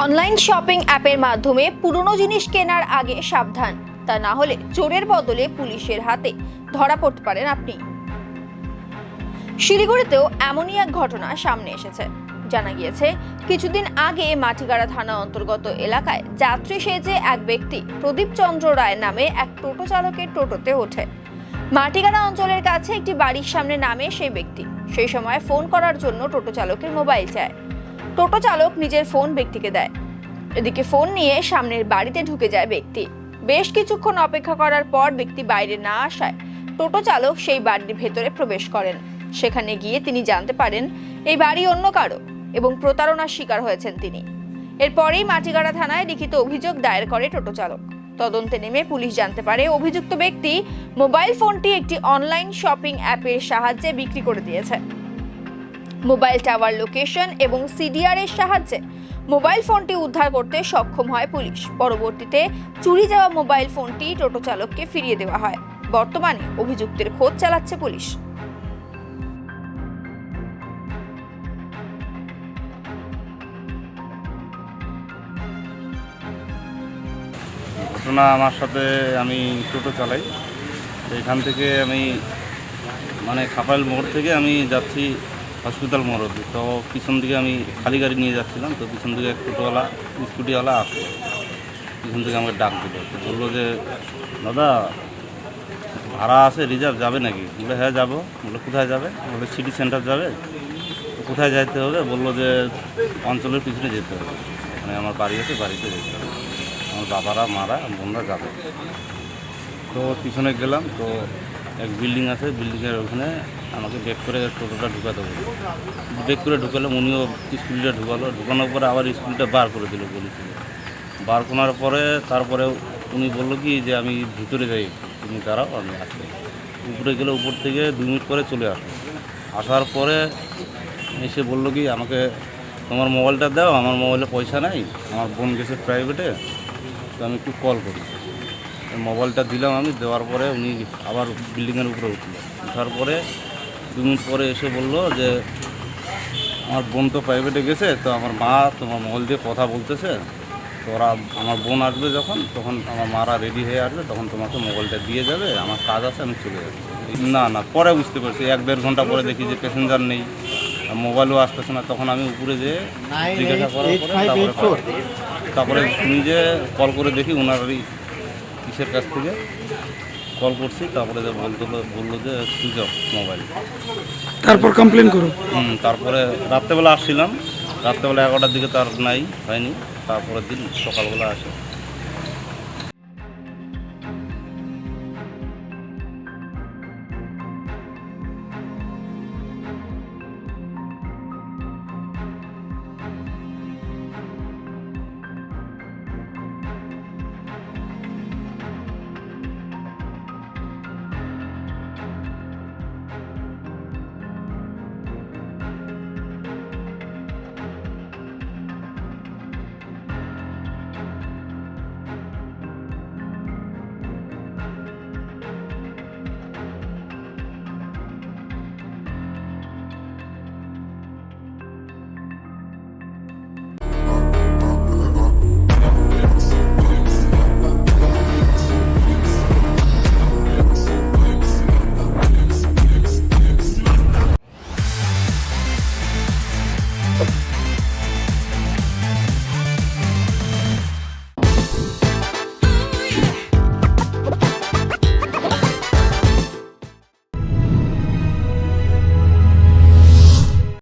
Online shopping অ্যাপের মাধ্যমে পুরনো জিনিস কেনার আগে সাবধান, তা না হলে চোরের বদলে পুলিশের হাতে ধরা পড়তে পারেন আপনি। শিলিগুড়িতেও এমনই এক ঘটনা সামনে এসেছে। জানা গিয়েছে, কিছুদিন আগে মাটিগাড়া থানা অন্তর্গত এলাকায় যাত্রী সেজে এক ব্যক্তি প্রদীপ চন্দ্র রায় নামে এক টোটো চালকের টোটোতে ওঠে। মাটিগাড়া অঞ্চলের কাছে একটি বাড়ির সামনে নামে সেই ব্যক্তি। সেই সময় ফোন করার জন্য টোটো চালকের মোবাইল চায়। টোটো চালক নিজের ফোন ব্যক্তিকে দেয়। এদিকে ফোন নিয়ে সামনের বাড়িতে ঢুকে যায় ব্যক্তি। বেশ কিছুক্ষণ অপেক্ষা করার পর ব্যক্তি বাইরে না আসায় টোটো চালক সেই বাড়ির ভেতরে প্রবেশ করেন। সেখানে গিয়ে তিনি জানতে পারেন এই বাড়ি অন্য কারো এবং প্রতারণার শিকার হয়েছেন তিনি। এরপরেই মাটিগাড়া থানায় লিখিত অভিযোগ দায়ের করে টোটো চালক। তদন্তে নেমে পুলিশ জানতে পারে অভিযুক্ত ব্যক্তি মোবাইল ফোনটি একটি অনলাইন শপিং অ্যাপের সাহায্যে বিক্রি করে দিয়েছে। মোবাইল টাওয়ার লোকেশন এবং সিডিআর এর সাহায্যে মোবাইল ফোনটি উদ্ধার করতে সক্ষম হয় পুলিশ। পরবর্তীতে চুরি যাওয়া মোবাইল ফোনটি টোটো চালককে ফিরিয়ে দেওয়া হয়। বর্তমানে অভিযুক্তের খোঁজ চালাচ্ছে পুলিশ। ঘটনা আমার সাথে, আমি টোটো চালাই। এখান থেকে আমি খাপাইল মোড় থেকে আমি যাচ্ছি হসপিটাল মোড় অবধি। তো পিছন দিকে আমি খালি গাড়ি নিয়ে যাচ্ছিলাম। তো পিছন দিকে এক টোটোওয়ালা স্কুটিওয়ালা আসলো, পিছন থেকে আমাকে ডাক দিল। তো বললো যে দাদা ভাড়া আছে, রিজার্ভ যাবে নাকি? বলে হ্যাঁ যাবো। বলে কোথায় যাবে? বলে সিটি সেন্টার যাবে। তো কোথায় যেতে হবে? বললো যে অঞ্চলের পিছনে যেতে হবে, আমার বাড়ি আছে, বাড়িতে যেতে হবে, আমার বাবারা মারা বোনরা যাবে। তো পিছনে গেলাম। তো এক বিল্ডিং আছে, বিল্ডিংয়ের ওখানে আমাকে বেক করে টোটোটা ঢুকাতে হবে। বেক করে ঢুকালাম, উনিও স্কুলটা ঢুকালো। ঢুকানোর পরে আবার স্কুলটা বার করে দিল বলেছিল। বার করার পরে তারপরে উনি বললো কি যে আমি ভিতরে যাই, তুমি দাঁড়াও, আমি আসবো। উপরে গেলে উপর থেকে 2 মিনিট পরে চলে আসলো। আসার পরে এসে বললো কি আমাকে তোমার মোবাইলটা দাও, আমার মোবাইলে পয়সা নাই, আমার বোন গেছে প্রাইভেটে, তো আমি একটু কল করি। মোবাইলটা দিলাম আমি, দেওয়ার পরে উনি আবার বিল্ডিংয়ের উপরে উঠলো। ওঠার পরে 2 মিনিট পরে এসে বললো যে আমার বোন তো প্রাইভেটে গেছে, তো আমার মা তোমার মোবাইল দিয়ে কথা বলতেছে, তো ওরা আমার বোন আসবে যখন, তখন আমার মারা রেডি হয়ে আসবে, তখন তোমাকে মোবাইলটা দিয়ে যাবে, আমার কাজ আছে, আমি চলে যাবো। না পরে বুঝতে পারছি, 1-1.5 ঘন্টা পরে দেখি যে প্যাসেঞ্জার নেই, মোবাইলও আসতেছে না। তখন আমি উপরে যেয়ে জিজ্ঞাসা করার পরে তারপরে শুনি যে কল করে দেখি ওনারই কিসের কাছ থেকে কল করছি। তারপরে যে বললো যে সুইচ অফ মোবাইল। তারপর কমপ্লেন করো। তারপরে রাত্রেবেলা আসছিলাম, রাত্রেবেলা 11টার দিকে তার হয়নি। তারপরের দিন সকালবেলা আসে।